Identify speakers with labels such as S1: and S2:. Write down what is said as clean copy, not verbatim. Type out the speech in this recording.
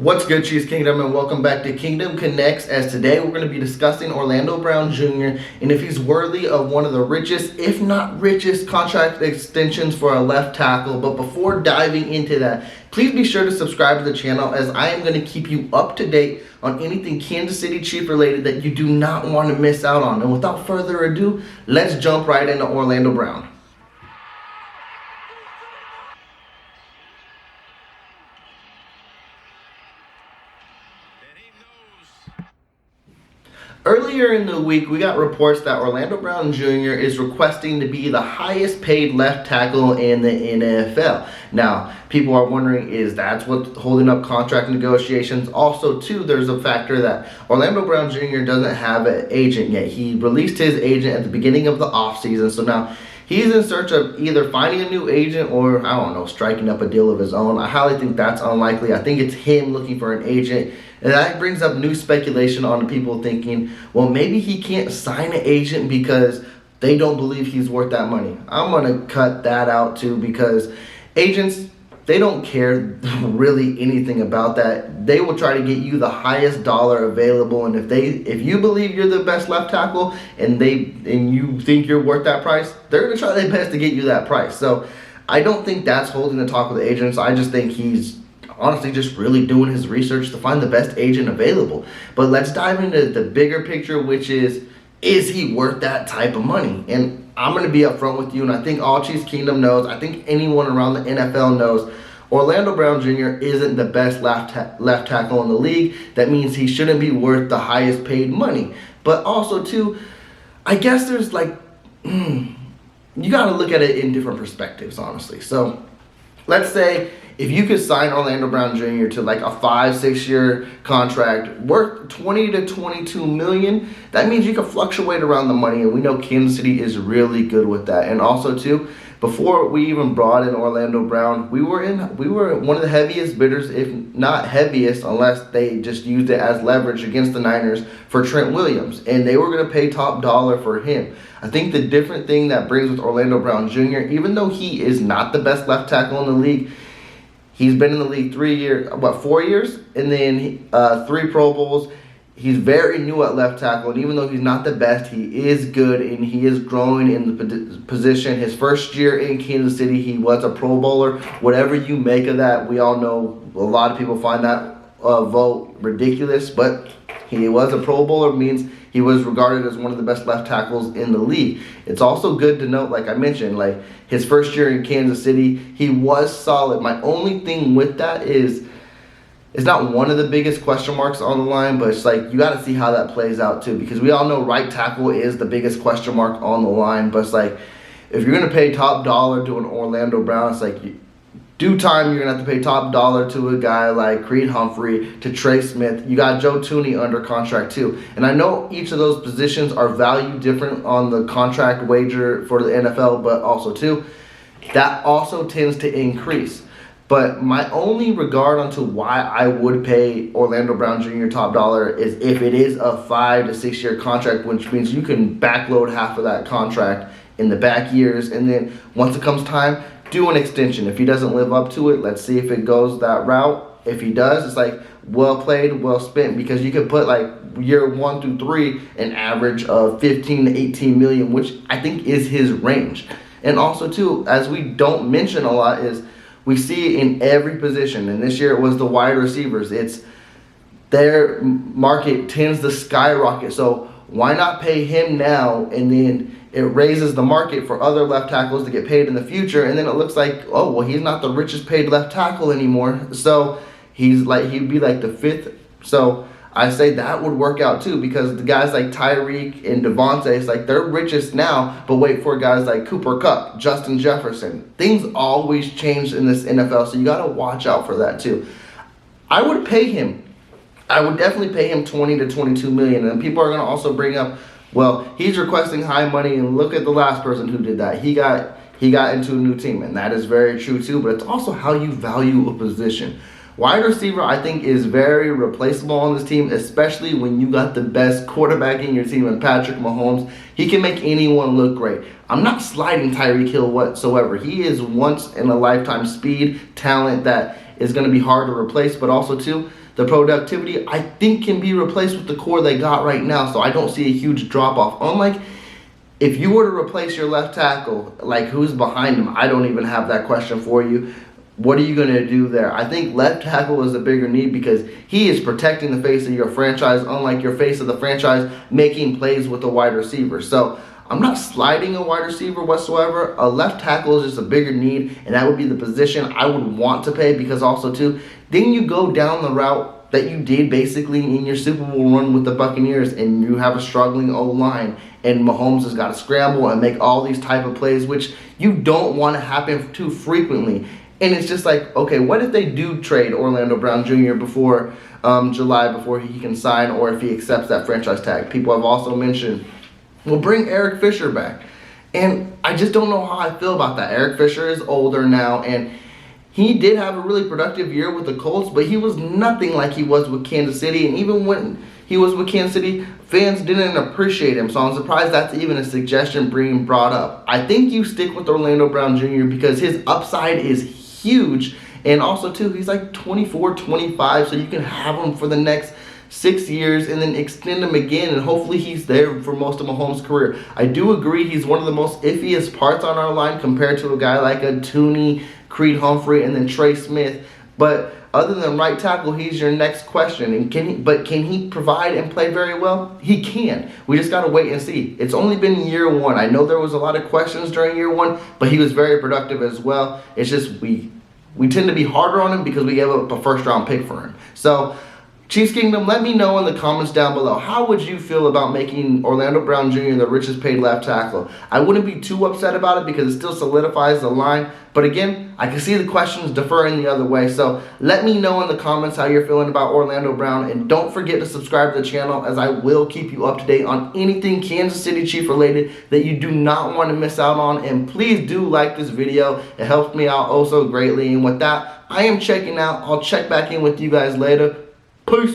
S1: What's good, Chiefs Kingdom, and welcome back to Kingdom Connects. As today we're going to be discussing Orlando Brown Jr. and if he's worthy of one of the richest, if not richest, contract extensions for a left tackle. But before diving into that, please be sure to subscribe to the channel, as I am going to keep you up to date on anything Kansas City Chief related that you do not want to miss out on. And without further ado, let's jump right into Orlando Brown. Earlier in the week, we got reports that Orlando Brown Jr. is requesting to be the highest paid left tackle in the NFL. Now, people are wondering, is that what's holding up contract negotiations? Also, too, there's a factor that Orlando Brown Jr. doesn't have an agent yet. He released his agent at the beginning of the offseason, so now he's in search of either finding a new agent or, I don't know, striking up a deal of his own. I highly think that's unlikely. I think it's him looking for an agent. And that brings up new speculation on people thinking, well, maybe he can't sign an agent because they don't believe he's worth that money. I'm going to cut that out too, because agents, they don't care really anything about that. They will try to get you the highest dollar available, and if you believe you're the best left tackle and you think you're worth that price, they're going to try their best to get you that price. So I don't think that's holding the talk with the agents. I just think he's honestly just really doing his research to find the best agent available. But let's dive into the bigger picture, which is he worth that type of money? And I'm going to be upfront with you, and I think all Chiefs Kingdom knows, I think anyone around the NFL knows, Orlando Brown Jr. isn't the best left tackle in the league. That means he shouldn't be worth the highest paid money. But also, too, I guess there's you got to look at it in different perspectives, honestly. So let's say if you could sign Orlando Brown Jr. to like a 5-6 year contract worth $20 to $22 million, that means you can fluctuate around the money, and we know Kansas City is really good with that. And also too, before we even brought in Orlando Brown, we were one of the heaviest bidders, if not heaviest, unless they just used it as leverage against the Niners, for Trent Williams, and they were going to pay top dollar for him. I think the different thing that brings with Orlando Brown Jr., even though he is not the best left tackle in the league, he's been in the league 4 years, and then 3 Pro Bowls. He's very new at left tackle, and even though he's not the best, he is good, and he is growing in the position. His first year in Kansas City, he was a Pro Bowler. Whatever you make of that, we all know a lot of people find that vote ridiculous, but he was a Pro Bowler, means he was regarded as one of the best left tackles in the league. It's also good to note, like I mentioned, like his first year in Kansas City, he was solid. My only thing with that is, it's not one of the biggest question marks on the line, but it's like you got to see how that plays out too, because we all know right tackle is the biggest question mark on the line. But it's like, if you're going to pay top dollar to an Orlando Brown, it's like due time you're going to have to pay top dollar to a guy like Creed Humphrey, to Trey Smith. You got Joe Tooney under contract too. And I know each of those positions are valued different on the contract wager for the NFL, but also too, that also tends to increase. But my only regard onto why I would pay Orlando Brown Jr. top dollar is if it is a 5 to 6 year contract, which means you can backload half of that contract in the back years, and then once it comes time, do an extension. If he doesn't live up to it, let's see if it goes that route. If he does, it's like well played, well spent, because you could put like year 1 through 3 an average of 15 to 18 million, which I think is his range. And also too, as we don't mention a lot, is we see it in every position, and this year it was the wide receivers. It's their market tends to skyrocket, so why not pay him now, and then it raises the market for other left tackles to get paid in the future, and then it looks like, oh, well, he's not the richest paid left tackle anymore, so he'd be like the 5th. So I say that would work out too, because the guys like Tyreek and Devontae, it's like they're richest now, but wait for guys like Cooper Kupp, Justin Jefferson. Things always change in this NFL, so you got to watch out for that too. I would pay him. I would definitely pay him 20 to 22 million, and people are going to also bring up, well, he's requesting high money, and look at the last person who did that. He got into a new team, and that is very true too, but it's also how you value a position. Wide receiver, I think, is very replaceable on this team, especially when you got the best quarterback in your team in Patrick Mahomes. He can make anyone look great. I'm not sliding Tyreek Hill whatsoever. He is once-in-a-lifetime speed, talent that is going to be hard to replace, but also, too, the productivity, I think, can be replaced with the core they got right now. So I don't see a huge drop off. Unlike if you were to replace your left tackle, like who's behind him, I don't even have that question for you. What are you going to do there? I think left tackle is a bigger need because he is protecting the face of your franchise, unlike your face of the franchise making plays with a wide receiver. So I'm not sliding a wide receiver whatsoever. A left tackle is just a bigger need, and that would be the position I would want to pay, because also too, then you go down the route that you did basically in your Super Bowl run with the Buccaneers, and you have a struggling O-line, and Mahomes has got to scramble and make all these type of plays, which you don't want to happen too frequently. And it's just like, okay, what if they do trade Orlando Brown Jr. before July, before he can sign, or if he accepts that franchise tag? People have also mentioned, well, bring Eric Fisher back. And I just don't know how I feel about that. Eric Fisher is older now, and he did have a really productive year with the Colts, but he was nothing like he was with Kansas City. And even when he was with Kansas City, fans didn't appreciate him. So I'm surprised that's even a suggestion being brought up. I think you stick with Orlando Brown Jr. because his upside is huge. And also, too, he's like 24, 25, so you can have him for the next 6 years and then extend him again, and hopefully he's there for most of Mahomes' career. I do agree he's one of the most iffiest parts on our line compared to a guy like a Tooney, Creed Humphrey, and then Trey Smith. But other than right tackle, he's your next question. And can he provide and play very well? He can. We just got to wait and see. It's only been year one. I know there was a lot of questions during year one, but he was very productive as well. It's just we tend to be harder on him because we gave up a first-round pick for him. So, Chiefs Kingdom, let me know in the comments down below. How would you feel about making Orlando Brown Jr. the richest paid left tackle? I wouldn't be too upset about it because it still solidifies the line. But again, I can see the questions deferring the other way. So let me know in the comments how you're feeling about Orlando Brown. And don't forget to subscribe to the channel, as I will keep you up to date on anything Kansas City Chief related that you do not want to miss out on. And please do like this video. It helps me out oh so greatly. And with that, I am checking out. I'll check back in with you guys later. Peace.